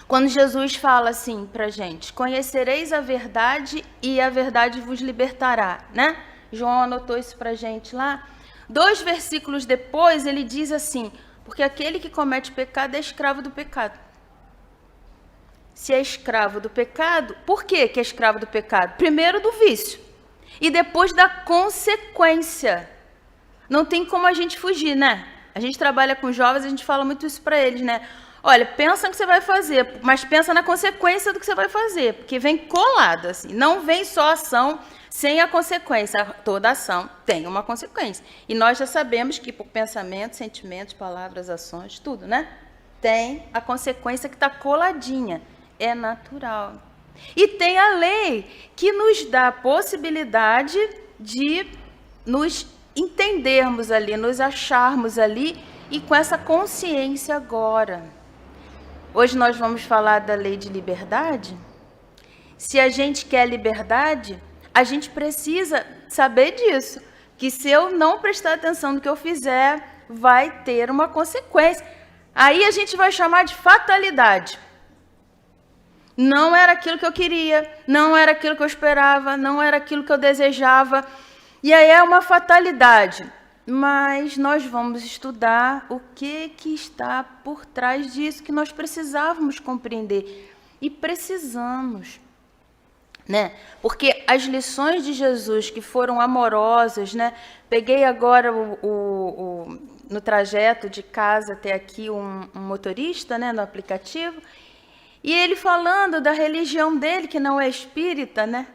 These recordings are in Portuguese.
Quando Jesus fala assim para a gente, conhecereis a verdade e a verdade vos libertará, né? João anotou isso para a gente lá. 2 versículos depois, ele diz assim, porque aquele que comete pecado é escravo do pecado. Se é escravo do pecado, por que é escravo do pecado? Primeiro do vício e depois da consequência. Não tem como a gente fugir, né? A gente trabalha com jovens, a gente fala muito isso para eles, né? Olha, pensa no que você vai fazer, mas pensa na consequência do que você vai fazer, porque vem colado, assim. Não vem só ação sem a consequência. Toda ação tem uma consequência. E nós já sabemos que por pensamentos, sentimentos, palavras, ações, tudo, né? Tem a consequência que está coladinha. É natural. E tem a lei que nos dá a possibilidade de nos entendermos ali, nos acharmos ali e com essa consciência agora. Hoje nós vamos falar da lei de liberdade. Se a gente quer liberdade, a gente precisa saber disso, que se eu não prestar atenção no que eu fizer, vai ter uma consequência. Aí a gente vai chamar de fatalidade. Não era aquilo que eu queria, não era aquilo que eu esperava, não era aquilo que eu desejava. E aí é uma fatalidade. Mas nós vamos estudar o que está por trás disso, que nós precisávamos compreender. E precisamos, né? Porque as lições de Jesus, que foram amorosas, né? Peguei agora no trajeto de casa até aqui um motorista, né, no aplicativo, e ele falando da religião dele, que não é espírita, né?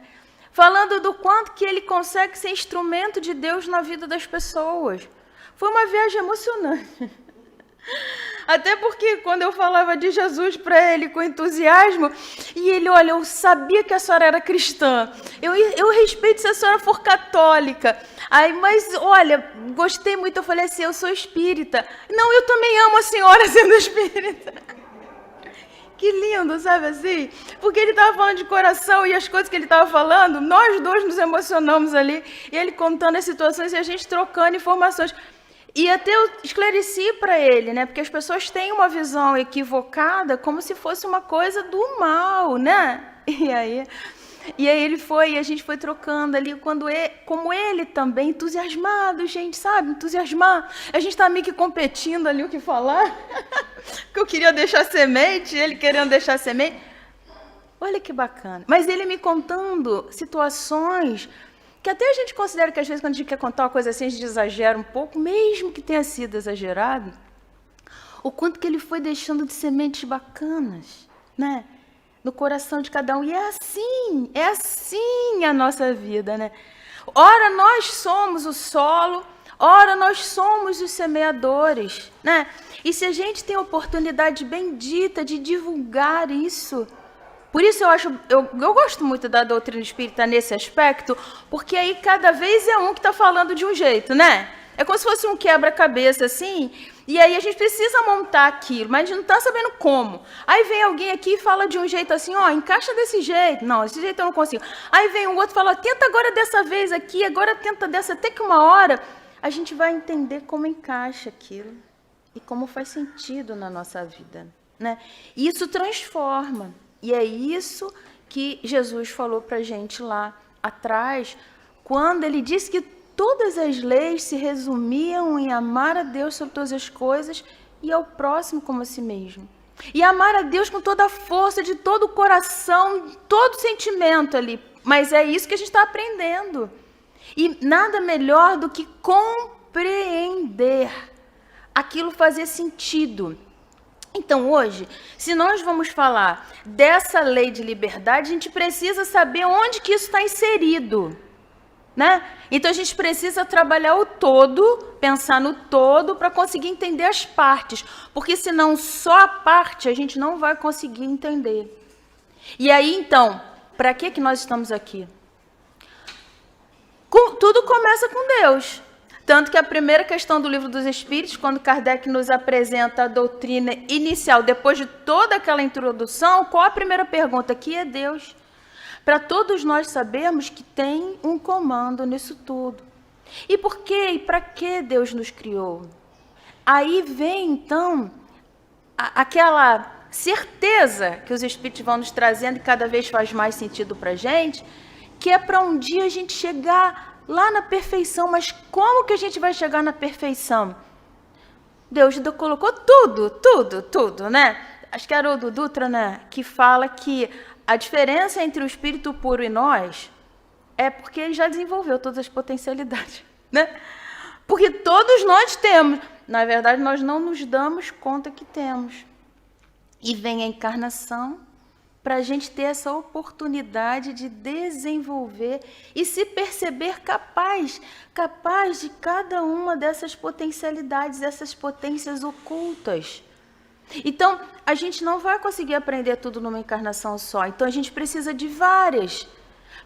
Falando do quanto que ele consegue ser instrumento de Deus na vida das pessoas. Foi uma viagem emocionante. Até porque quando eu falava de Jesus para ele com entusiasmo, e ele, olha, eu sabia que a senhora era cristã, eu respeito se a senhora for católica, aí, mas olha, gostei muito, eu falei assim, eu sou espírita. Não, eu também amo a senhora sendo espírita. Que lindo, sabe assim? Porque ele estava falando de coração e as coisas que ele estava falando, nós dois nos emocionamos ali, e ele contando as situações e a gente trocando informações. E até eu esclareci para ele, né? Porque as pessoas têm uma visão equivocada como se fosse uma coisa do mal, né? E aí a gente foi trocando ali, como ele também, entusiasmado, gente, sabe? Entusiasmar. A gente está meio que competindo ali o que falar. Que eu queria deixar semente, ele querendo deixar semente. Olha que bacana. Mas ele me contando situações que até a gente considera que às vezes quando a gente quer contar uma coisa assim, a gente exagera um pouco, mesmo que tenha sido exagerado, o quanto que ele foi deixando de sementes bacanas, né? No coração de cada um. E é assim a nossa vida, né? Ora nós somos o solo, ora nós somos os semeadores, né? E se a gente tem a oportunidade bendita de divulgar isso, por isso eu gosto muito da doutrina espírita nesse aspecto, porque aí cada vez é um que está falando de um jeito, né? É como se fosse um quebra-cabeça assim, e aí a gente precisa montar aquilo, mas a gente não está sabendo como. Aí vem alguém aqui e fala de um jeito assim, ó, encaixa desse jeito. Não, desse jeito eu não consigo. Aí vem um outro e fala, tenta agora dessa vez aqui, agora tenta dessa, até que uma hora a gente vai entender como encaixa aquilo e como faz sentido na nossa vida, né? E isso transforma. E é isso que Jesus falou para a gente lá atrás, quando ele disse que todas as leis se resumiam em amar a Deus sobre todas as coisas e ao próximo como a si mesmo. E amar a Deus com toda a força, de todo o coração, todo o sentimento ali. Mas é isso que a gente está aprendendo. E nada melhor do que compreender aquilo fazer sentido. Então, hoje, se nós vamos falar dessa lei de liberdade, a gente precisa saber onde que isso está inserido, né? Então, a gente precisa trabalhar o todo, pensar no todo, para conseguir entender as partes, porque senão só a parte a gente não vai conseguir entender. E aí, então, para que nós estamos aqui? Tudo começa com Deus. Tanto que a primeira questão do Livro dos Espíritos, quando Kardec nos apresenta a doutrina inicial, depois de toda aquela introdução, qual a primeira pergunta? Que é Deus? Para todos nós sabermos que tem um comando nisso tudo. E por quê? E para que Deus nos criou? Aí vem, então, aquela certeza que os Espíritos vão nos trazendo e cada vez faz mais sentido para a gente, que é para um dia a gente chegar lá na perfeição. Mas como que a gente vai chegar na perfeição? Deus colocou tudo, né? Acho que era o Haroldo Dutra, né? Que fala que a diferença entre o espírito puro e nós é porque ele já desenvolveu todas as potencialidades, né? Porque todos nós temos. Na verdade, nós não nos damos conta que temos. E vem a encarnação para a gente ter essa oportunidade de desenvolver e se perceber capaz de cada uma dessas potencialidades, dessas potências ocultas. Então, a gente não vai conseguir aprender tudo numa encarnação só. Então, a gente precisa de várias.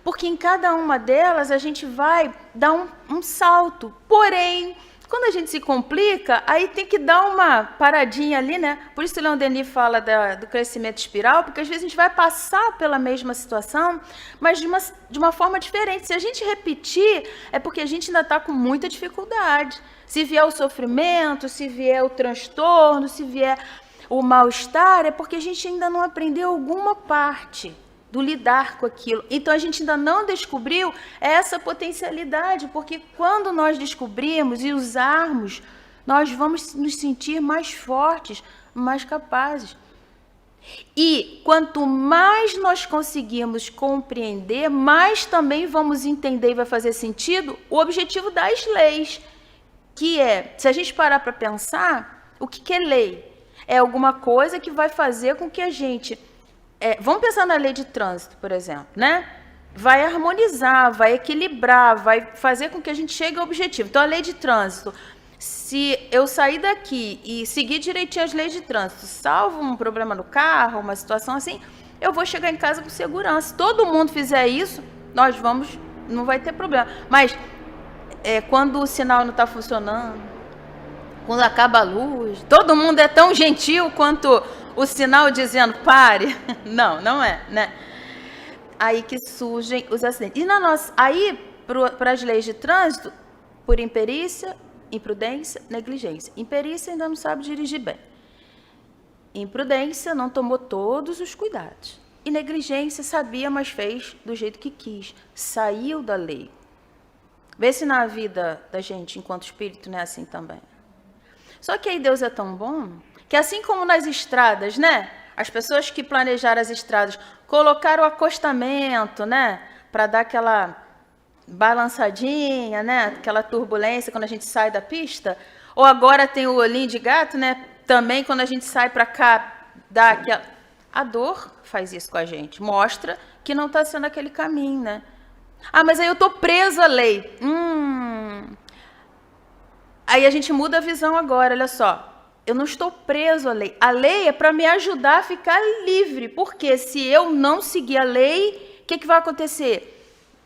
Porque em cada uma delas a gente vai dar um salto. Porém, quando a gente se complica, aí tem que dar uma paradinha ali, né? Por isso o Leon Denis fala do crescimento espiral, porque às vezes a gente vai passar pela mesma situação, mas de uma forma diferente. Se a gente repetir, é porque a gente ainda está com muita dificuldade. Se vier o sofrimento, se vier o transtorno, se vier o mal-estar, é porque a gente ainda não aprendeu alguma parte do lidar com aquilo. Então, a gente ainda não descobriu essa potencialidade, porque quando nós descobrirmos e usarmos, nós vamos nos sentir mais fortes, mais capazes. E quanto mais nós conseguirmos compreender, mais também vamos entender e vai fazer sentido o objetivo das leis, que é, se a gente parar para pensar, o que é lei? É alguma coisa que vai fazer com que a gente... vamos pensar na lei de trânsito, por exemplo, né? Vai harmonizar, vai equilibrar, vai fazer com que a gente chegue ao objetivo. Então, a lei de trânsito, se eu sair daqui e seguir direitinho as leis de trânsito, salvo um problema no carro, uma situação assim, eu vou chegar em casa com segurança. Se todo mundo fizer isso, não vai ter problema. Mas, quando o sinal não está funcionando, quando acaba a luz, todo mundo é tão gentil quanto o sinal dizendo pare. Não é, né? Aí que surgem os acidentes. E aí, para as leis de trânsito, por imperícia, imprudência, negligência. Imperícia ainda não sabe dirigir bem. Imprudência, não tomou todos os cuidados. E negligência, sabia, mas fez do jeito que quis. Saiu da lei. Vê se na vida da gente, enquanto espírito, não é assim também. Só que aí Deus é tão bom que assim como nas estradas, né? As pessoas que planejaram as estradas colocaram o acostamento, né? Para dar aquela balançadinha, né? Aquela turbulência quando a gente sai da pista. Ou agora tem o olhinho de gato, né? Também quando a gente sai para cá, dá aquela... A dor faz isso com a gente. Mostra que não está sendo aquele caminho, né? Ah, mas aí eu estou presa à lei. Aí a gente muda a visão agora, olha só. Eu não estou preso à lei. A lei é para me ajudar a ficar livre. Porque se eu não seguir a lei, o que vai acontecer?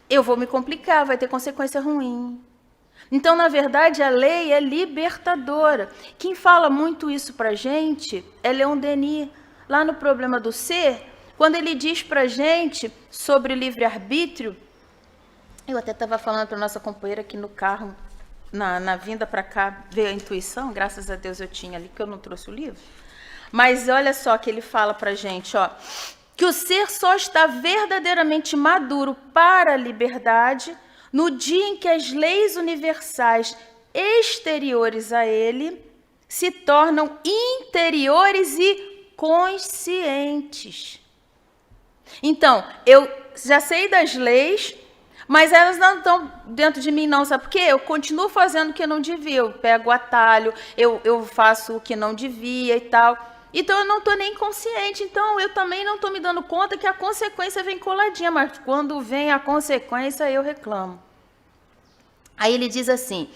Eu vou me complicar, vai ter consequência ruim. Então, na verdade, a lei é libertadora. Quem fala muito isso para a gente é Leon Denis. Lá no Problema do Ser, quando ele diz para a gente sobre livre-arbítrio, eu até estava falando para a nossa companheira aqui no carro, na vinda para cá, veio a intuição, graças a Deus eu tinha ali, que eu não trouxe o livro. Mas olha só que ele fala para a gente, ó, que o ser só está verdadeiramente maduro para a liberdade no dia em que as leis universais exteriores a ele se tornam interiores e conscientes. Então, eu já sei das leis, mas elas não estão dentro de mim, não. Sabe por quê? Eu continuo fazendo o que não devia. Eu pego o atalho, eu faço o que não devia e tal. Então, eu não estou nem consciente. Então, eu também não estou me dando conta que a consequência vem coladinha. Mas quando vem a consequência, eu reclamo. Aí ele diz assim,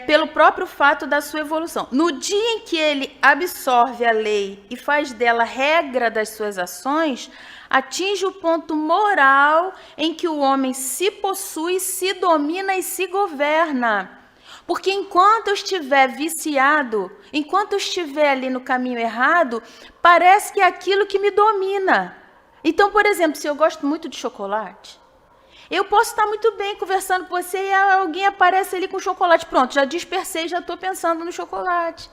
pelo próprio fato da sua evolução. No dia em que ele absorve a lei e faz dela regra das suas ações, atinge o ponto moral em que o homem se possui, se domina e se governa. Porque enquanto eu estiver viciado, enquanto eu estiver ali no caminho errado, parece que é aquilo que me domina. Então, por exemplo, se eu gosto muito de chocolate, eu posso estar muito bem conversando com você e alguém aparece ali com chocolate. Pronto, já dispersei, já estou pensando no chocolate.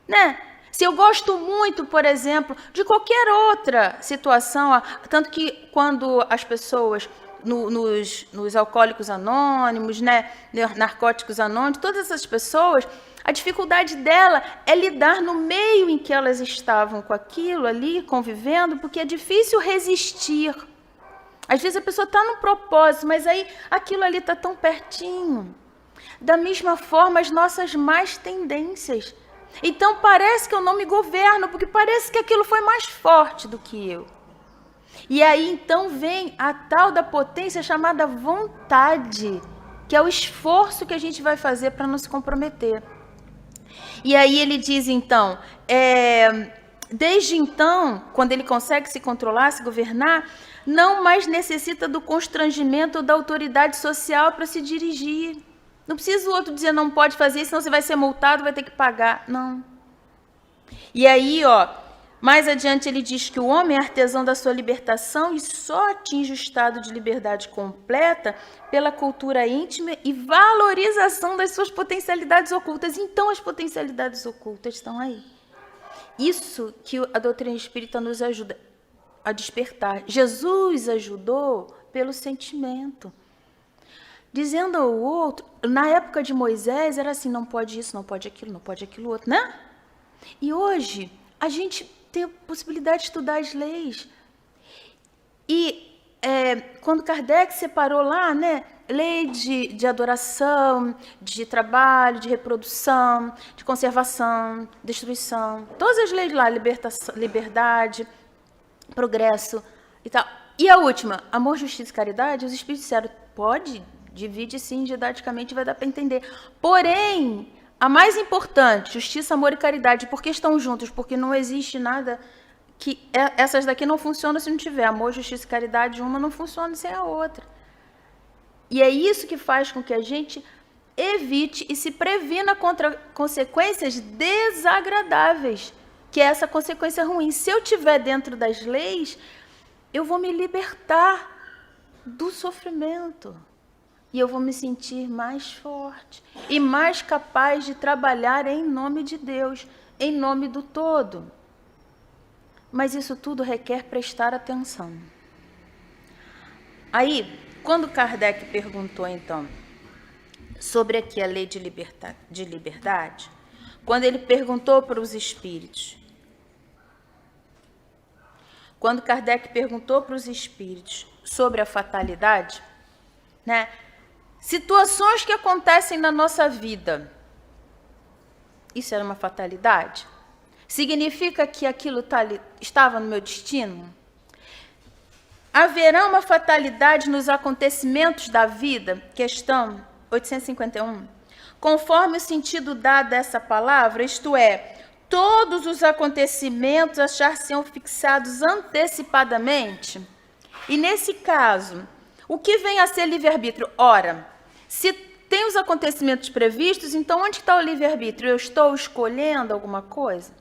Né? Se eu gosto muito, por exemplo, de qualquer outra situação, tanto que quando as pessoas, nos alcoólicos anônimos, né, narcóticos anônimos, todas essas pessoas, a dificuldade dela é lidar no meio em que elas estavam com aquilo ali, convivendo, porque é difícil resistir. Às vezes a pessoa está num propósito, mas aí aquilo ali está tão pertinho. Da mesma forma, as nossas más tendências. Então parece que eu não me governo, porque parece que aquilo foi mais forte do que eu. E aí então vem a tal da potência chamada vontade, que é o esforço que a gente vai fazer para não se comprometer. E aí ele diz então, desde então, quando ele consegue se controlar, se governar, não mais necessita do constrangimento ou da autoridade social para se dirigir. Não precisa o outro dizer não pode fazer isso, senão você vai ser multado, vai ter que pagar. Não. E aí, mais adiante ele diz que o homem é artesão da sua libertação e só atinge o estado de liberdade completa pela cultura íntima e valorização das suas potencialidades ocultas. Então as potencialidades ocultas estão aí. Isso que a doutrina espírita nos ajuda a despertar. Jesus ajudou pelo sentimento. Dizendo ao outro, na época de Moisés era assim, não pode isso, não pode aquilo outro, né? E hoje a gente tem a possibilidade de estudar as leis. E quando Kardec separou lá, né, lei de adoração, de trabalho, de reprodução, de conservação, destruição, todas as leis lá, libertação, liberdade, progresso e tal. E a última, amor, justiça e caridade, os espíritos disseram, pode, divide sim, didaticamente vai dar para entender. Porém, a mais importante, justiça, amor e caridade, por que estão juntos? Porque não existe nada que... Essas daqui não funcionam se não tiver amor, justiça e caridade, uma não funciona sem a outra. E é isso que faz com que a gente evite e se previna contra consequências desagradáveis, que é essa consequência ruim. Se eu estiver dentro das leis, eu vou me libertar do sofrimento. E eu vou me sentir mais forte e mais capaz de trabalhar em nome de Deus, em nome do todo. Mas isso tudo requer prestar atenção. Aí, quando Kardec perguntou, então, sobre aqui a lei de liberdade, quando ele perguntou para os espíritos, quando Kardec perguntou para os espíritos sobre a fatalidade, né? Situações que acontecem na nossa vida, isso era uma fatalidade? Significa que aquilo estava no meu destino? Haverá uma fatalidade nos acontecimentos da vida? Questão 851. Conforme o sentido dado a essa palavra, isto é, todos os acontecimentos achar-se-ão fixados antecipadamente? E nesse caso, o que vem a ser livre-arbítrio? Ora, se tem os acontecimentos previstos, então onde está o livre-arbítrio? Eu estou escolhendo alguma coisa?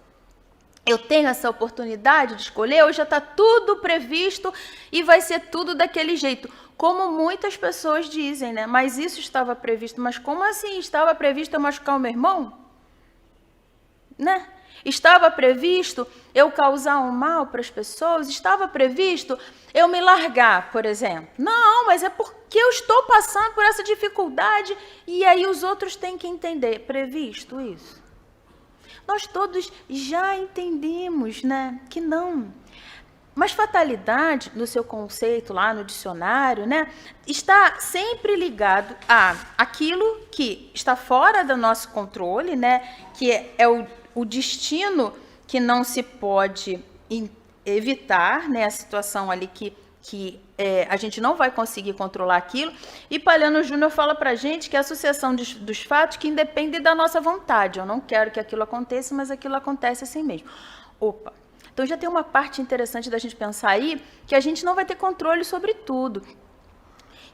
Eu tenho essa oportunidade de escolher? Ou já está tudo previsto e vai ser tudo daquele jeito? Como muitas pessoas dizem, né? Mas isso estava previsto. Mas como assim? Estava previsto eu machucar o meu irmão? Né? Estava previsto eu causar um mal para as pessoas? Estava previsto eu me largar, por exemplo? Não, mas é porque eu estou passando por essa dificuldade e aí os outros têm que entender. Previsto isso? Nós todos já entendemos, né, que não. Mas fatalidade, no seu conceito lá no dicionário, né, está sempre ligado a aquilo que está fora do nosso controle, né, que é o destino que não se pode evitar, né, a situação ali que a gente não vai conseguir controlar aquilo. E Palhano Júnior fala para a gente que é a associação dos fatos que independem da nossa vontade. Eu não quero que aquilo aconteça, mas aquilo acontece assim mesmo. Opa! Então já tem uma parte interessante da gente pensar aí, que a gente não vai ter controle sobre tudo.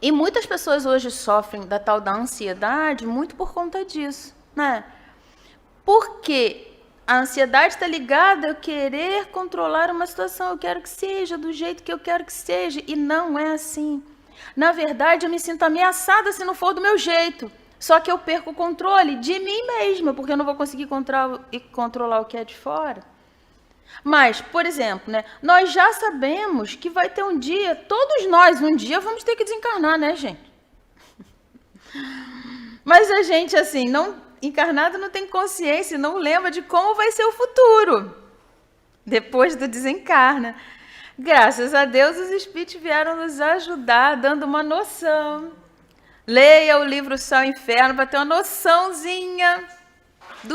E muitas pessoas hoje sofrem da tal da ansiedade muito por conta disso, né? Porque a ansiedade está ligada a eu querer controlar uma situação, eu quero que seja do jeito que eu quero que seja, e não é assim. Na verdade, eu me sinto ameaçada se não for do meu jeito. Só que eu perco o controle de mim mesma, porque eu não vou conseguir controlar o que é de fora. Mas, por exemplo, né, nós já sabemos que vai ter um dia, todos nós, um dia vamos ter que desencarnar, né, gente? Mas a gente, assim, encarnado não tem consciência, não lembra de como vai ser o futuro, depois do desencarne. Graças a Deus, os espíritos vieram nos ajudar, dando uma noção. Leia o livro Céu e Inferno para ter uma noçãozinha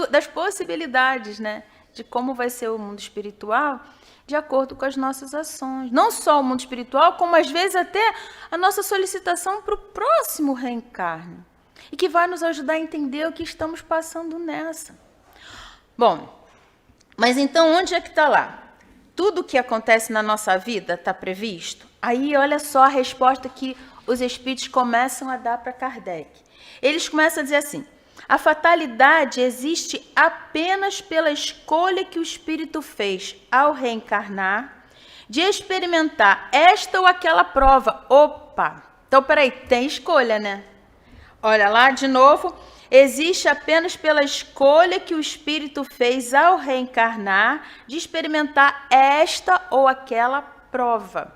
das possibilidades, né? De como vai ser o mundo espiritual, de acordo com as nossas ações. Não só o mundo espiritual, como às vezes até a nossa solicitação para o próximo reencarne. E que vai nos ajudar a entender o que estamos passando nessa. Bom, mas então onde é que está lá? Tudo o que acontece na nossa vida está previsto? Aí olha só a resposta que os espíritos começam a dar para Kardec. Eles começam a dizer assim: a fatalidade existe apenas pela escolha que o espírito fez ao reencarnar de experimentar esta ou aquela prova. Opa! Então, peraí, tem escolha, né? Olha lá, de novo, existe apenas pela escolha que o espírito fez ao reencarnar de experimentar esta ou aquela prova.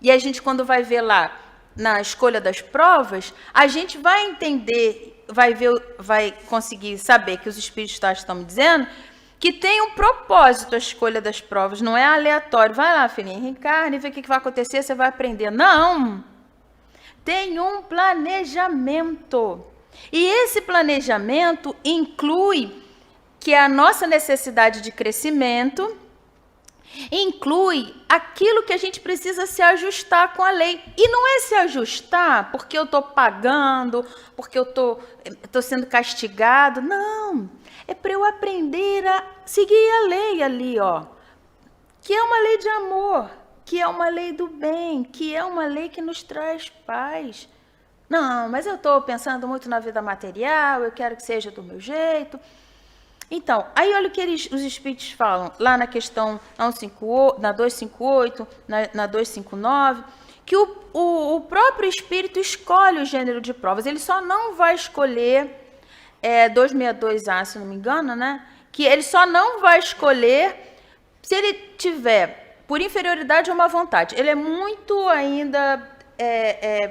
E a gente, quando vai ver lá na escolha das provas, a gente vai entender, vai conseguir saber que os espíritos estão me dizendo que tem um propósito a escolha das provas, não é aleatório. Vai lá, filhinha, reencarne, vê o que vai acontecer, você vai aprender. Não! Tem um planejamento. E esse planejamento inclui que a nossa necessidade de crescimento, inclui aquilo que a gente precisa se ajustar com a lei. E não é se ajustar porque eu estou pagando, porque eu estou sendo castigado. Não, é para eu aprender a seguir a lei ali, ó, que é uma lei de amor, que é uma lei do bem, que é uma lei que nos traz paz. Não, mas eu estou pensando muito na vida material, eu quero que seja do meu jeito. Então, aí olha o que os espíritos falam, lá na questão na 258, na 259, que o próprio espírito escolhe o gênero de provas. Ele só não vai escolher, 262A, se não me engano, né? Que ele só não vai escolher se ele tiver por inferioridade ou má vontade. Ele é muito ainda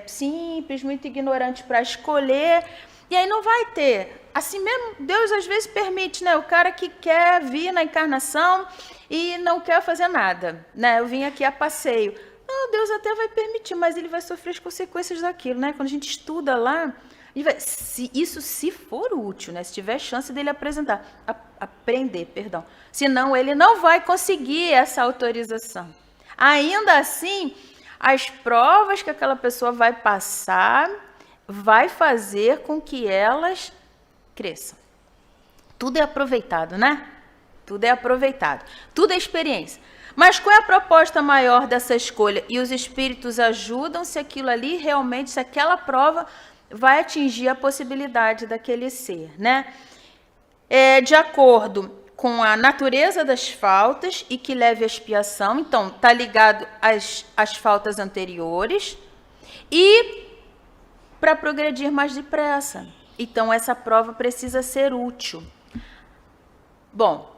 simples, muito ignorante para escolher, e aí não vai ter. Assim mesmo, Deus às vezes permite, né? O cara que quer vir na encarnação e não quer fazer nada, né? Eu vim aqui a passeio. Não, Deus até vai permitir, mas ele vai sofrer as consequências daquilo, né? Quando a gente estuda lá, se for útil, né? Se tiver chance dele aprender, perdão. Senão ele não vai conseguir essa autorização. Ainda assim, as provas que aquela pessoa vai passar vai fazer com que elas cresçam. Tudo é aproveitado, né? Tudo é aproveitado. Tudo é experiência. Mas qual é a proposta maior dessa escolha? E os espíritos ajudam se aquilo ali realmente, se aquela prova vai atingir a possibilidade daquele ser, né? De acordo com a natureza das faltas e que leve à expiação. Então, está ligado às faltas anteriores e para progredir mais depressa. Então, essa prova precisa ser útil. Bom,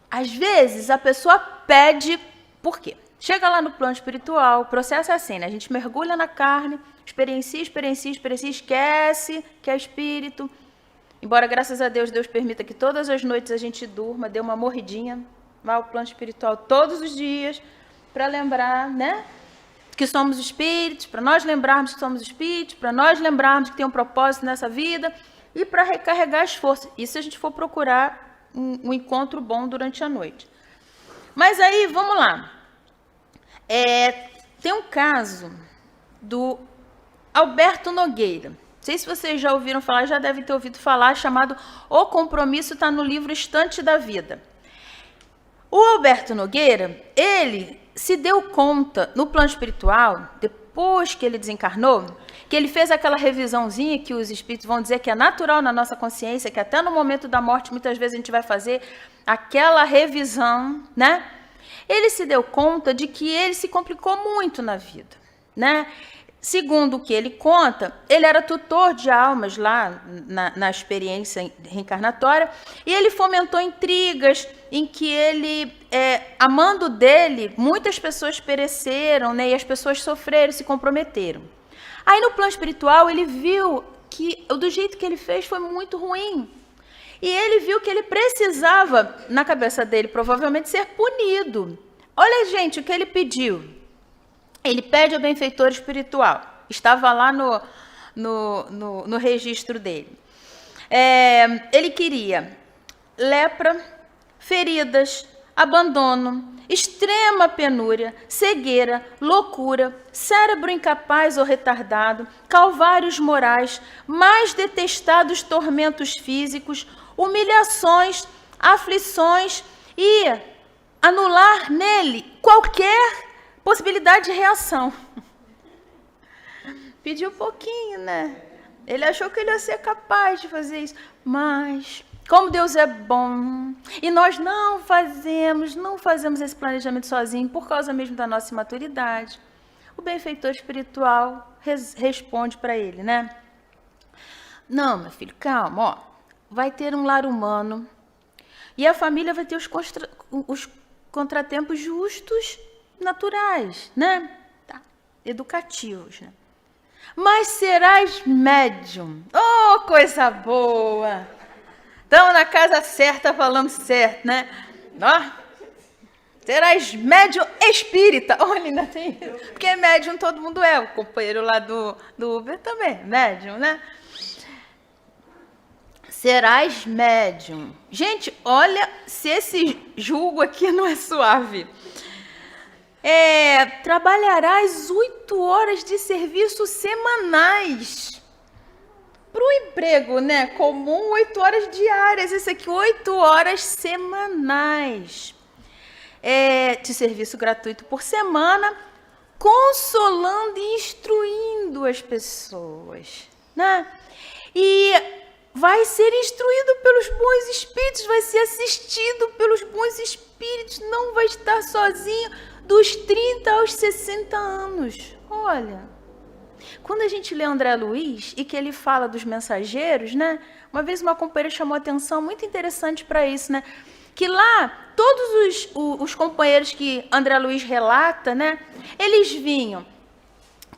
às vezes a pessoa pede, por quê? Chega lá no plano espiritual, o processo é assim, né? A gente mergulha na carne, experiencia, esquece que é espírito. Embora, graças a Deus, Deus permita que todas as noites a gente durma, dê uma morridinha, vá ao plano espiritual todos os dias, para lembrar, né? Que somos espíritos, para nós lembrarmos que somos espíritos, para nós lembrarmos que tem um propósito nessa vida e para recarregar as forças. Isso se a gente for procurar um encontro bom durante a noite. Mas aí, vamos lá. Tem um caso do Alberto Nogueira. Não sei se vocês já ouviram falar, já devem ter ouvido falar, chamado O Compromisso, está no livro Estante da Vida. O Alberto Nogueira, ele se deu conta no plano espiritual, depois que ele desencarnou, que ele fez aquela revisãozinha que os espíritos vão dizer que é natural na nossa consciência, que até no momento da morte muitas vezes a gente vai fazer aquela revisão, né? Ele se deu conta de que ele se complicou muito na vida, né? segundo o que ele conta, ele era tutor de almas lá na experiência reencarnatória, e ele fomentou intrigas em que ele, a mando dele, muitas pessoas pereceram, né, e as pessoas sofreram, se comprometeram. Aí no plano espiritual ele viu que do jeito que ele fez foi muito ruim. E ele viu que ele precisava, na cabeça dele, provavelmente ser punido. Olha, gente, o que ele pediu. Ele pede ao benfeitor espiritual. Estava lá no registro dele. Ele queria lepra, feridas, abandono, extrema penúria, cegueira, loucura, cérebro incapaz ou retardado, calvários morais, mais detestados tormentos físicos, humilhações, aflições e anular nele qualquer possibilidade de reação. Pediu um pouquinho, né? Ele achou que ele ia ser capaz de fazer isso, mas como Deus é bom, e nós não fazemos esse planejamento sozinho por causa mesmo da nossa imaturidade. O benfeitor espiritual responde para ele, né? Não, meu filho, calma, ó. Vai ter um lar humano e a família vai ter os contratempos justos, naturais, né? Tá. Educativos, né? Mas serás médium. Oh, coisa boa! Estamos na casa certa, falando certo, né? Ó, serás médium espírita. Olha, ainda tem isso. Porque médium todo mundo é. O companheiro lá do Uber também, médium, né? Serás médium. Gente, olha se esse julgo aqui não é suave. Trabalharás 8 horas de serviço semanais. Para o emprego, né, comum, 8 horas diárias. Esse aqui, 8 horas semanais. De serviço gratuito por semana, consolando e instruindo as pessoas, né? E vai ser instruído pelos bons espíritos, vai ser assistido pelos bons espíritos, não vai estar sozinho dos 30 aos 60 anos. Olha, quando a gente lê André Luiz e que ele fala dos mensageiros, né? Uma vez uma companheira chamou atenção muito interessante para isso, né? Que lá, todos os companheiros que André Luiz relata, né? Eles vinham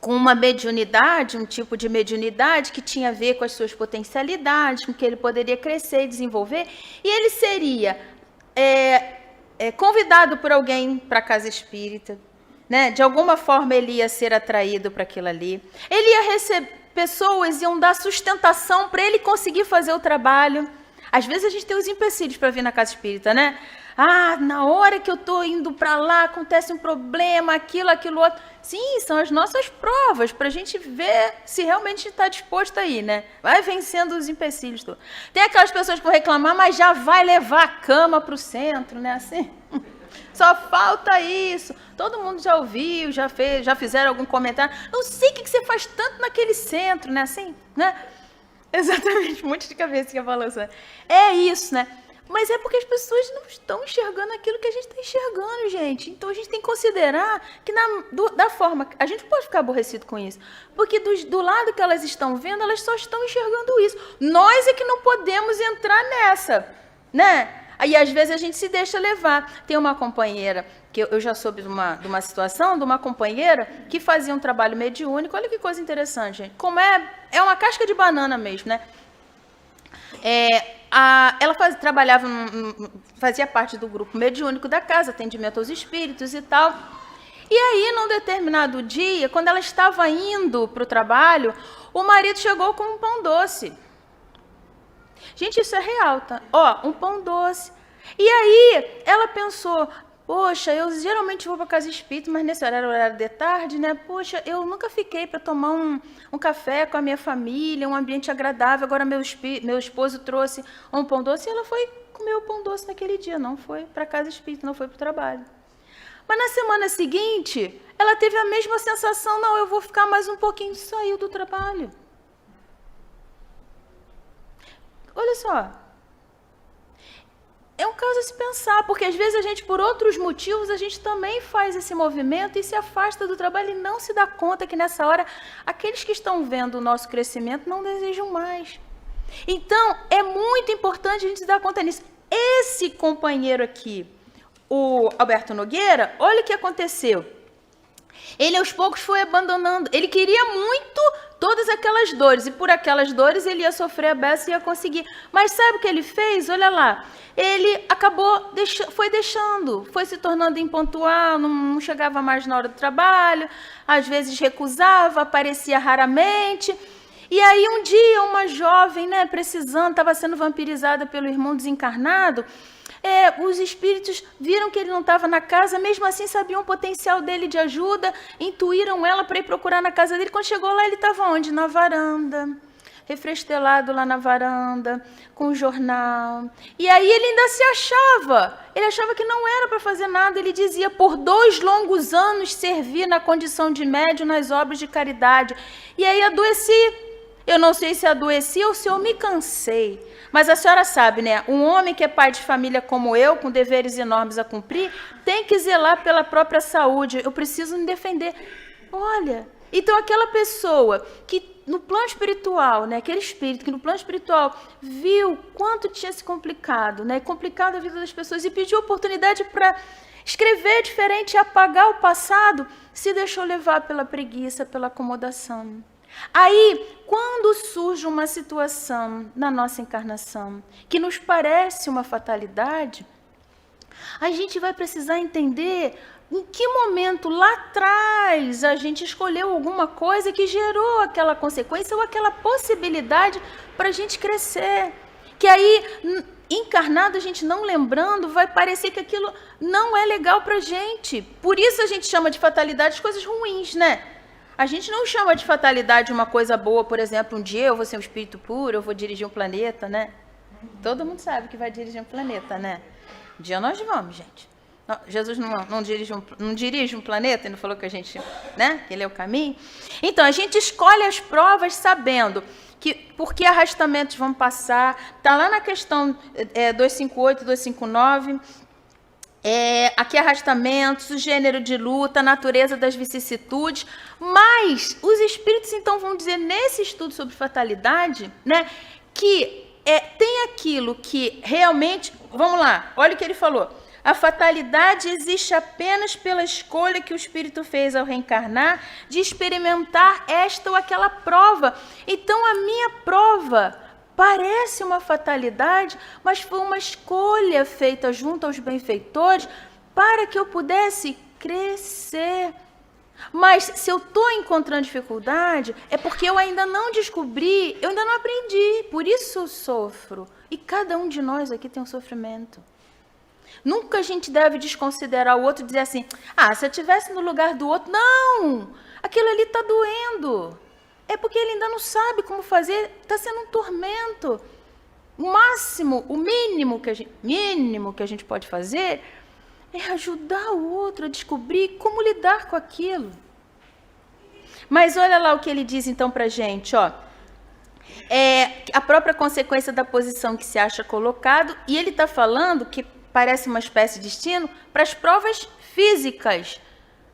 com uma mediunidade, um tipo de mediunidade que tinha a ver com as suas potencialidades, com que ele poderia crescer e desenvolver, e ele seria convidado por alguém para a casa espírita, né? De alguma forma ele ia ser atraído para aquilo ali, ele ia receber, pessoas iam dar sustentação para ele conseguir fazer o trabalho. Às vezes a gente tem os empecilhos para vir na casa espírita, né? Ah, na hora que eu estou indo para lá, acontece um problema, aquilo outro. Sim, são as nossas provas para a gente ver se realmente está disposto a ir, né? Vai vencendo os empecilhos. Tem aquelas pessoas que vão reclamar, mas já vai levar a cama para o centro, né? Assim, só falta isso. Todo mundo já ouviu, já fizeram algum comentário. Não sei o que você faz tanto naquele centro, né? Assim, né? Exatamente, um monte de cabeça que balança. É isso, né? Mas é porque as pessoas não estão enxergando aquilo que a gente está enxergando, gente. Então a gente tem que considerar que da forma... A gente pode ficar aborrecido com isso. Porque do lado que elas estão vendo, elas só estão enxergando isso. Nós é que não podemos entrar nessa, né? Aí às vezes a gente se deixa levar. Tem uma companheira, que eu já soube de uma situação, de uma companheira que fazia um trabalho mediúnico. Olha que coisa interessante, gente. Como é uma casca de banana mesmo, né? Ela fazia parte do grupo mediúnico da casa, atendimento aos espíritos e tal. E aí, num determinado dia, quando ela estava indo para o trabalho, o marido chegou com um pão doce. Gente, isso é real, tá? Ó, um pão doce. E aí, ela pensou, poxa, eu geralmente vou para casa espírita, mas nesse horário de tarde, né? Poxa, eu nunca fiquei para tomar um café com a minha família, um ambiente agradável. Agora meu esposo trouxe um pão doce e ela foi comer o pão doce naquele dia. Não foi para casa espírita, não foi para o trabalho. Mas na semana seguinte, ela teve a mesma sensação. Não, eu vou ficar mais um pouquinho. Saiu do trabalho. Olha só. é um caso a se pensar, porque às vezes a gente, por outros motivos, a gente também faz esse movimento e se afasta do trabalho e não se dá conta que nessa hora, aqueles que estão vendo o nosso crescimento não desejam mais. Então, é muito importante a gente se dar conta nisso. Esse companheiro aqui, o Alberto Nogueira, olha o que aconteceu. Ele aos poucos foi abandonando, ele queria muito todas aquelas dores, e por aquelas dores ele ia sofrer a beça e ia conseguir. Mas sabe o que ele fez? Olha lá, ele acabou, foi deixando, foi se tornando impontual, não chegava mais na hora do trabalho, às vezes recusava, aparecia raramente. E aí um dia uma jovem, né, precisando, estava sendo vampirizada pelo irmão desencarnado, os espíritos viram que ele não estava na casa, mesmo assim sabiam o potencial dele de ajuda, intuíram ela para ir procurar na casa dele. Quando chegou lá, ele estava onde? Na varanda, refrestelado lá na varanda, com o jornal. E aí ele ainda se achava, ele achava que não era para fazer nada. Ele dizia, por 2 longos anos servi na condição de médium nas obras de caridade. E aí adoeci. Eu não sei se adoeci ou se eu me cansei. Mas a senhora sabe, né? Um homem que é pai de família como eu, com deveres enormes a cumprir, tem que zelar pela própria saúde. Eu preciso me defender. Olha, então aquela pessoa que no plano espiritual, né? Aquele espírito que no plano espiritual viu quanto tinha se complicado, né? Complicado a vida das pessoas e pediu oportunidade para escrever diferente e apagar o passado, se deixou levar pela preguiça, pela acomodação. Aí, quando surge uma situação na nossa encarnação que nos parece uma fatalidade, a gente vai precisar entender em que momento lá atrás a gente escolheu alguma coisa que gerou aquela consequência ou aquela possibilidade para a gente crescer. Que aí, encarnado, a gente não lembrando, vai parecer que aquilo não é legal para a gente. Por isso a gente chama de fatalidade as coisas ruins, né? A gente não chama de fatalidade uma coisa boa, por exemplo, um dia eu vou ser um espírito puro, eu vou dirigir um planeta, né? Todo mundo sabe que vai dirigir um planeta, né? Um dia nós vamos, gente. Jesus não dirige um planeta e não falou que a gente, né? Que ele é o caminho. Então, a gente escolhe as provas sabendo que por que arrastamentos vão passar. Está lá na questão 258, 259... aqui arrastamentos, o gênero de luta, a natureza das vicissitudes, mas os espíritos então vão dizer nesse estudo sobre fatalidade, né, que tem aquilo que realmente, vamos lá, olha o que ele falou, a fatalidade existe apenas pela escolha que o espírito fez ao reencarnar de experimentar esta ou aquela prova. Então a minha prova parece uma fatalidade, mas foi uma escolha feita junto aos benfeitores para que eu pudesse crescer. Mas se eu estou encontrando dificuldade, é porque eu ainda não descobri, eu ainda não aprendi, por isso eu sofro. E cada um de nós aqui tem um sofrimento. Nunca a gente deve desconsiderar o outro e dizer assim, se eu estivesse no lugar do outro, não, aquilo ali está doendo. É porque ele ainda não sabe como fazer, está sendo um tormento. O máximo, o mínimo que a gente pode fazer é ajudar o outro a descobrir como lidar com aquilo. Mas olha lá o que ele diz então para a gente, ó. A própria consequência da posição que se acha colocado, e ele está falando que parece uma espécie de destino para as provas físicas.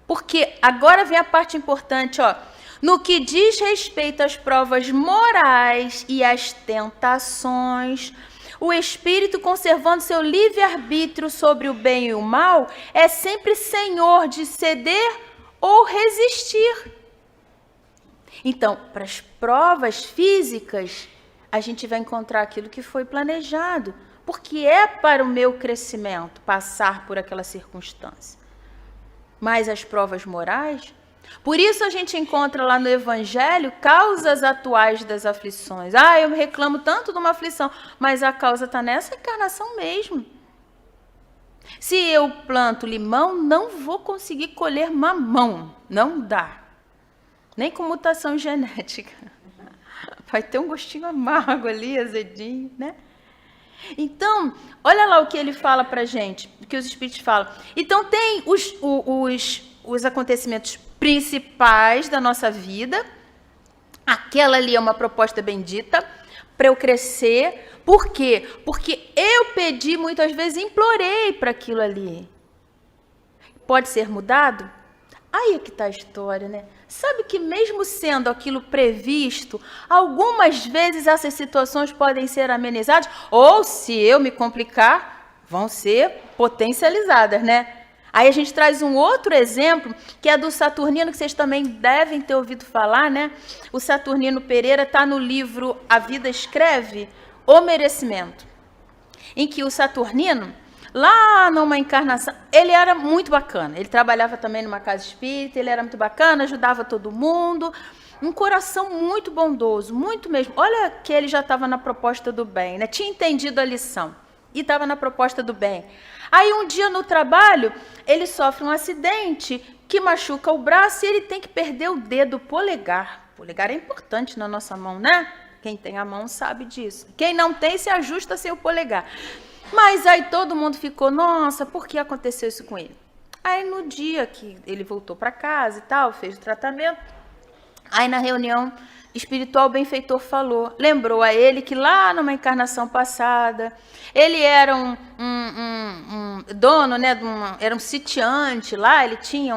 Porque agora vem a parte importante, ó. No que diz respeito às provas morais e às tentações, o espírito, conservando seu livre-arbítrio sobre o bem e o mal, é sempre senhor de ceder ou resistir. Então, para as provas físicas, a gente vai encontrar aquilo que foi planejado, porque é para o meu crescimento passar por aquela circunstância. Mas as provas morais, por isso a gente encontra lá no Evangelho causas atuais das aflições. Eu me reclamo tanto de uma aflição, mas a causa está nessa encarnação mesmo. Se eu planto limão, não vou conseguir colher mamão. Não dá. Nem com mutação genética. Vai ter um gostinho amargo ali, azedinho, né? Então, olha lá o que ele fala para a gente, o que os espíritos falam. Então, tem os acontecimentos principais da nossa vida. Aquela ali é uma proposta bendita para eu crescer. Por quê? Porque eu pedi, muitas vezes implorei para aquilo ali. Pode ser mudado? Aí é que está a história, né? Sabe que mesmo sendo aquilo previsto, algumas vezes essas situações podem ser amenizadas, ou se eu me complicar, vão ser potencializadas, né? Aí a gente traz um outro exemplo, que é do Saturnino, que vocês também devem ter ouvido falar, né? O Saturnino Pereira está no livro A Vida Escreve, O Merecimento, em que o Saturnino, lá numa encarnação, ele era muito bacana. Ele trabalhava também numa casa espírita, ele era muito bacana, ajudava todo mundo. Um coração muito bondoso, muito mesmo. Olha que ele já estava na proposta do bem, né? Tinha entendido a lição e estava na proposta do bem. Aí um dia no trabalho, ele sofre um acidente que machuca o braço e ele tem que perder o dedo polegar. O polegar é importante na nossa mão, né? Quem tem a mão sabe disso. Quem não tem, se ajusta sem o polegar. Mas aí todo mundo ficou, nossa, por que aconteceu isso com ele? Aí no dia que ele voltou para casa e tal, fez o tratamento, aí na reunião espiritual o benfeitor falou, lembrou a ele que lá numa encarnação passada, ele era um dono, né, era um sitiante lá, ele tinha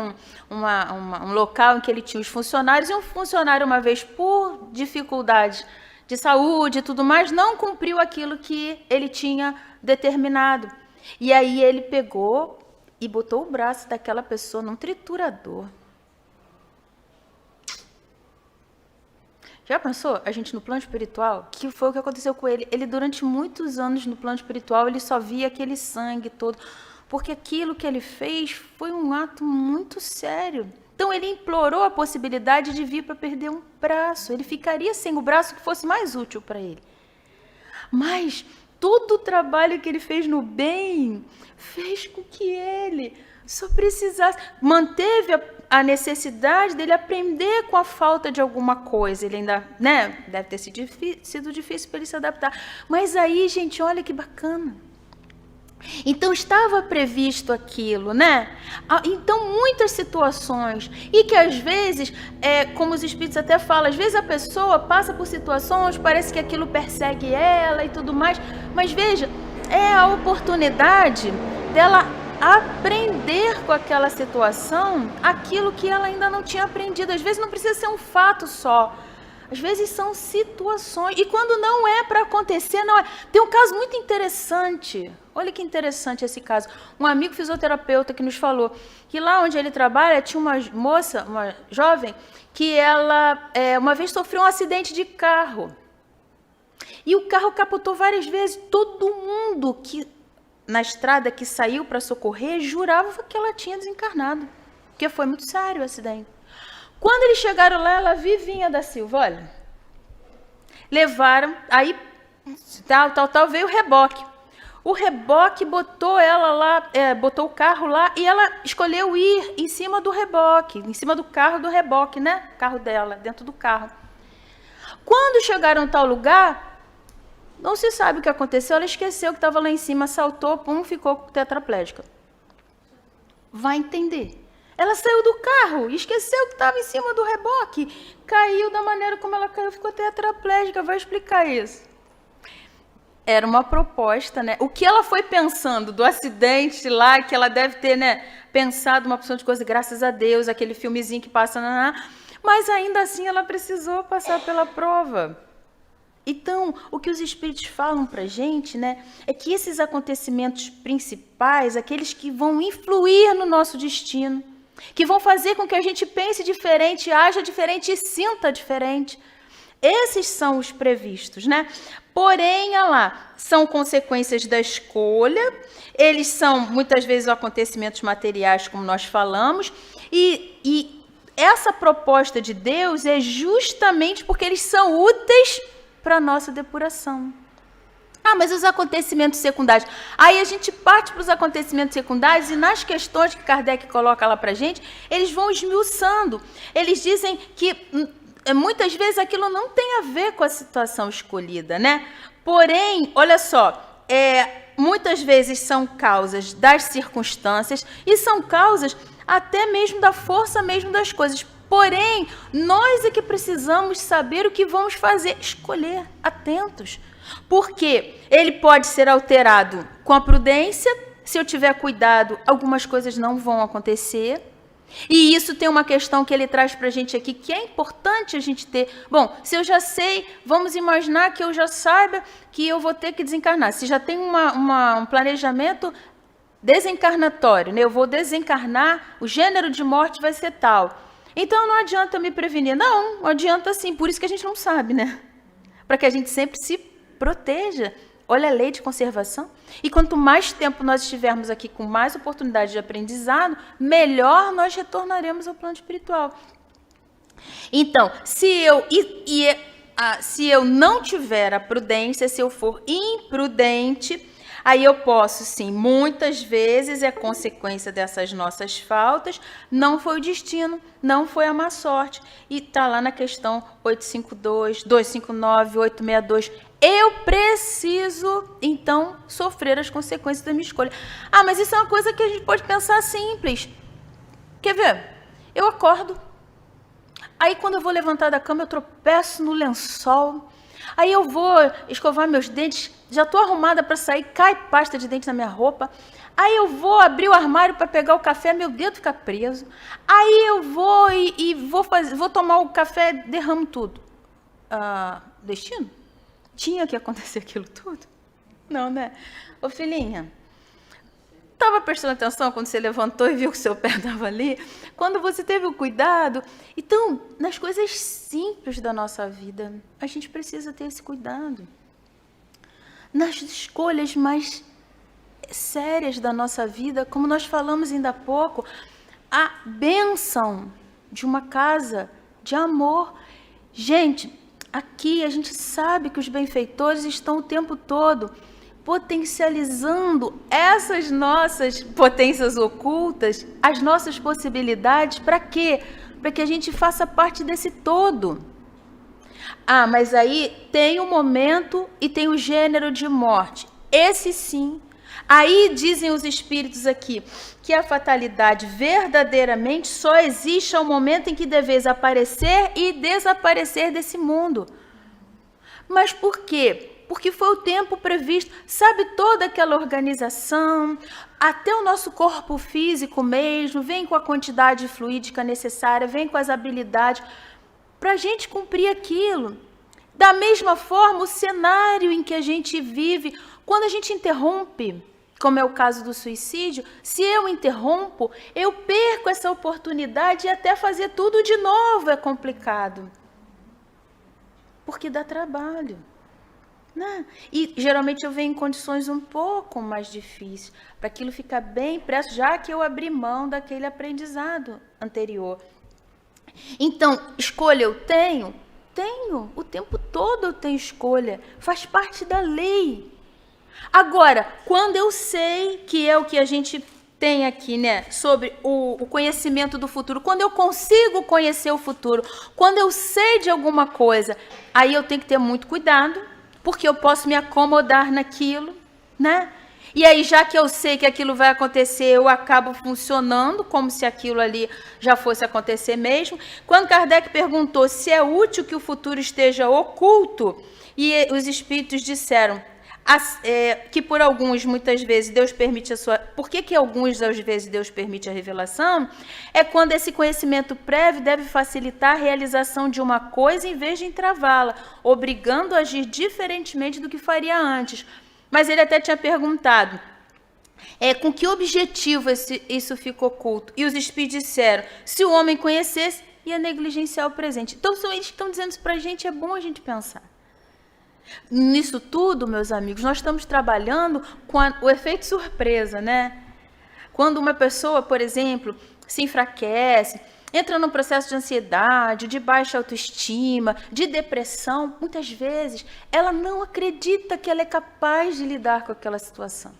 um local em que ele tinha os funcionários, e um funcionário, uma vez por dificuldade de saúde e tudo mais, não cumpriu aquilo que ele tinha determinado. E aí ele pegou e botou o braço daquela pessoa num triturador. Já pensou? A gente no plano espiritual, que foi o que aconteceu com ele. Ele, durante muitos anos no plano espiritual, ele só via aquele sangue todo, porque aquilo que ele fez foi um ato muito sério. Então ele implorou a possibilidade de vir para perder um braço. Ele ficaria sem o braço que fosse mais útil para ele. Mas todo o trabalho que ele fez no bem fez com que ele só precisasse, manteve a necessidade dele aprender com a falta de alguma coisa. Ele ainda, né, deve ter sido difícil para ele se adaptar. Mas aí, gente, olha que bacana. Então estava previsto aquilo, né? Então muitas situações, e que às vezes, como os espíritos até falam, às vezes a pessoa passa por situações, parece que aquilo persegue ela e tudo mais, mas veja, é a oportunidade dela aprender com aquela situação aquilo que ela ainda não tinha aprendido. Às vezes não precisa ser um fato só, às vezes são situações, e quando não é para acontecer, não é. Tem um caso muito interessante, olha que interessante esse caso. Um amigo fisioterapeuta que nos falou que lá onde ele trabalha tinha uma moça, uma jovem, que ela uma vez sofreu um acidente de carro. E o carro capotou várias vezes. Todo mundo que na estrada que saiu para socorrer jurava que ela tinha desencarnado, porque foi muito sério o acidente. Quando eles chegaram lá, ela vivinha da Silva, olha, levaram, aí tal, veio o reboque. O reboque botou ela lá, botou o carro lá, e ela escolheu ir em cima do reboque, em cima do carro do reboque, né? Carro dela, dentro do carro. Quando chegaram em tal lugar, não se sabe o que aconteceu, ela esqueceu que estava lá em cima, saltou, pum, ficou tetraplégica. Vai entender. Ela saiu do carro, esqueceu que estava em cima do reboque, caiu da maneira como ela caiu, ficou tetraplégica. Vai explicar isso. Era uma proposta, né? O que ela foi pensando do acidente lá, que ela deve ter, né, pensado uma porção de coisa, graças a Deus, aquele filmezinho que passa, mas ainda assim ela precisou passar pela prova. Então, o que os espíritos falam para a gente, né, é que esses acontecimentos principais, aqueles que vão influir no nosso destino, que vão fazer com que a gente pense diferente, haja diferente e sinta diferente, esses são os previstos, né? Porém, olha lá, são consequências da escolha, eles são muitas vezes acontecimentos materiais, como nós falamos, e essa proposta de Deus é justamente porque eles são úteis para a nossa depuração. Mas os acontecimentos secundários. Aí a gente parte para os acontecimentos secundários e nas questões que Kardec coloca lá para a gente, eles vão esmiuçando. Eles dizem que muitas vezes aquilo não tem a ver com a situação escolhida, né? Porém, olha só, muitas vezes são causas das circunstâncias e são causas até mesmo da força mesmo das coisas. Porém, nós é que precisamos saber o que vamos fazer, escolher, atentos. Porque ele pode ser alterado com a prudência, se eu tiver cuidado, algumas coisas não vão acontecer. E isso tem uma questão que ele traz para a gente aqui, que é importante a gente ter. Bom, se eu já sei, vamos imaginar que eu já saiba que eu vou ter que desencarnar. Se já tem um planejamento desencarnatório, né? Eu vou desencarnar, o gênero de morte vai ser tal. Então, não adianta me prevenir. Não adianta sim, por isso que a gente não sabe, né? Para que a gente sempre se proteja. Olha a lei de conservação. E quanto mais tempo nós estivermos aqui com mais oportunidade de aprendizado, melhor nós retornaremos ao plano espiritual. Então, se eu não tiver a prudência, se eu for imprudente, aí eu posso, sim, muitas vezes é consequência dessas nossas faltas, não foi o destino, não foi a má sorte. E está lá na questão 852, 259, 862. Eu preciso, então, sofrer as consequências da minha escolha. Ah, mas isso é uma coisa que a gente pode pensar simples. Quer ver? Eu acordo. Aí, quando eu vou levantar da cama, eu tropeço no lençol. Aí eu vou escovar meus dentes, já estou arrumada para sair, cai pasta de dente na minha roupa. Aí eu vou abrir o armário para pegar o café, meu dedo fica preso. Aí eu vou vou tomar o café, derramo tudo. Destino? Tinha que acontecer aquilo tudo? Não, né? Ô filhinha, estava prestando atenção quando você levantou e viu que seu pé estava ali? Quando você teve o cuidado? Então, nas coisas simples da nossa vida, a gente precisa ter esse cuidado. Nas escolhas mais sérias da nossa vida, como nós falamos ainda há pouco, a bênção de uma casa de amor. Gente, aqui a gente sabe que os benfeitores estão o tempo todo potencializando essas nossas potências ocultas, as nossas possibilidades, para quê? Para que a gente faça parte desse todo. Ah, mas aí tem o momento e tem o gênero de morte. Esse sim. Aí dizem os espíritos aqui que a fatalidade verdadeiramente só existe ao momento em que deveis aparecer e desaparecer desse mundo. Mas por quê? Porque foi o tempo previsto, sabe, toda aquela organização, até o nosso corpo físico mesmo, vem com a quantidade fluídica necessária, vem com as habilidades, para a gente cumprir aquilo. Da mesma forma, o cenário em que a gente vive, quando a gente interrompe, como é o caso do suicídio, se eu interrompo, eu perco essa oportunidade e até fazer tudo de novo é complicado. Porque dá trabalho. Né? E geralmente eu venho em condições um pouco mais difíceis, para aquilo ficar bem presto, já que eu abri mão daquele aprendizado anterior. Então, escolha eu tenho, o tempo todo eu tenho escolha, faz parte da lei. Agora, quando eu sei, que é o que a gente tem aqui, né, sobre o conhecimento do futuro, quando eu consigo conhecer o futuro, quando eu sei de alguma coisa, aí eu tenho que ter muito cuidado, porque eu posso me acomodar naquilo, né? E aí, já que eu sei que aquilo vai acontecer, eu acabo funcionando como se aquilo ali já fosse acontecer mesmo. Quando Kardec perguntou se é útil que o futuro esteja oculto, e os espíritos disseram que por alguns, muitas vezes, Deus permite a sua... Por que alguns, às vezes, Deus permite a revelação? É quando esse conhecimento prévio deve facilitar a realização de uma coisa em vez de entravá-la, obrigando a agir diferentemente do que faria antes. Mas ele até tinha perguntado, com que objetivo isso ficou oculto? E os espíritos disseram, se o homem conhecesse, ia negligenciar o presente. Então, eles estão dizendo isso para a gente, é bom a gente pensar. Nisso tudo, meus amigos, nós estamos trabalhando com o efeito surpresa, né? Quando uma pessoa, por exemplo, se enfraquece, entra num processo de ansiedade, de baixa autoestima, de depressão, muitas vezes ela não acredita que ela é capaz de lidar com aquela situação.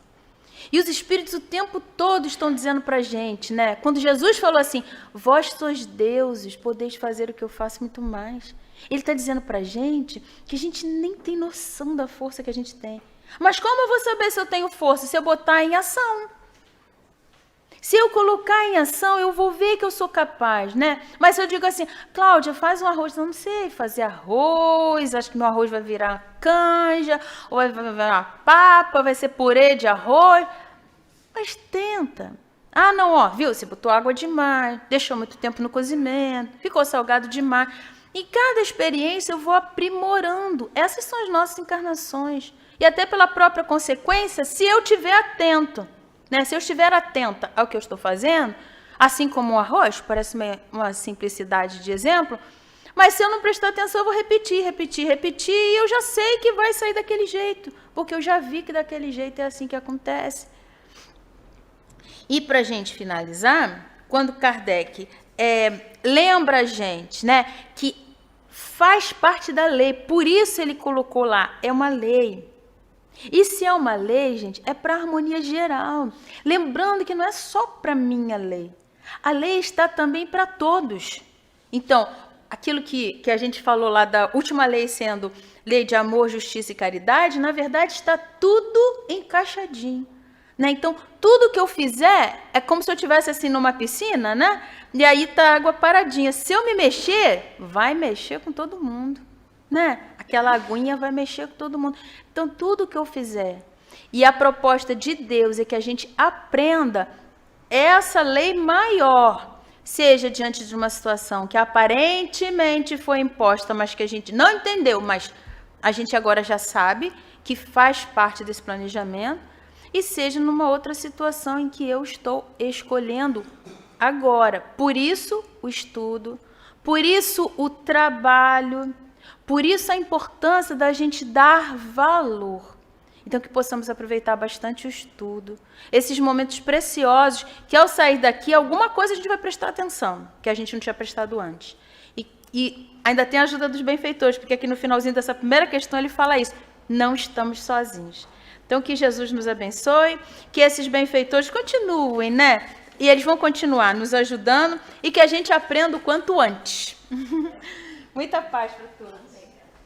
E os espíritos o tempo todo estão dizendo para a gente, né? Quando Jesus falou assim, vós sois deuses, podeis fazer o que eu faço muito mais. Ele está dizendo para a gente que a gente nem tem noção da força que a gente tem. Mas como eu vou saber se eu tenho força? Se eu botar em ação. Se eu colocar em ação, eu vou ver que eu sou capaz, né? Mas se eu digo assim, Cláudia, faz um arroz. Eu não sei fazer arroz, acho que meu arroz vai virar canja, ou vai virar papa, vai ser purê de arroz. Mas tenta. Ah, não, ó, viu? Você botou água demais, deixou muito tempo no cozimento, ficou salgado demais. E cada experiência eu vou aprimorando. Essas são as nossas encarnações. E até pela própria consequência, se eu estiver atento, né? Se eu estiver atenta ao que eu estou fazendo, assim como o arroz, parece uma simplicidade de exemplo, mas se eu não prestar atenção, eu vou repetir, e eu já sei que vai sair daquele jeito, porque eu já vi que daquele jeito é assim que acontece. E para a gente finalizar, quando Kardec lembra a gente, né, que faz parte da lei, por isso ele colocou lá, é uma lei. E se é uma lei, gente, é para a harmonia geral. Lembrando que não é só para minha lei. A lei está também para todos. Então, aquilo que a gente falou lá da última lei sendo lei de amor, justiça e caridade, na verdade está tudo encaixadinho. Né? Então, tudo que eu fizer é como se eu estivesse assim numa piscina, né? E aí está a água paradinha. Se eu me mexer, vai mexer com todo mundo. Né? Aquela aguinha vai mexer com todo mundo. Então, tudo que eu fizer, e a proposta de Deus é que a gente aprenda essa lei maior, seja diante de uma situação que aparentemente foi imposta, mas que a gente não entendeu, mas a gente agora já sabe que faz parte desse planejamento, e seja numa outra situação em que eu estou escolhendo agora. Por isso, o estudo, por isso, o trabalho, por isso a importância da gente dar valor. Então, que possamos aproveitar bastante o estudo, esses momentos preciosos, que ao sair daqui, alguma coisa a gente vai prestar atenção, que a gente não tinha prestado antes. E ainda tem a ajuda dos benfeitores, porque aqui no finalzinho dessa primeira questão ele fala isso, não estamos sozinhos. Então, que Jesus nos abençoe, que esses benfeitores continuem, né? E eles vão continuar nos ajudando e que a gente aprenda o quanto antes. Muita paz para todos.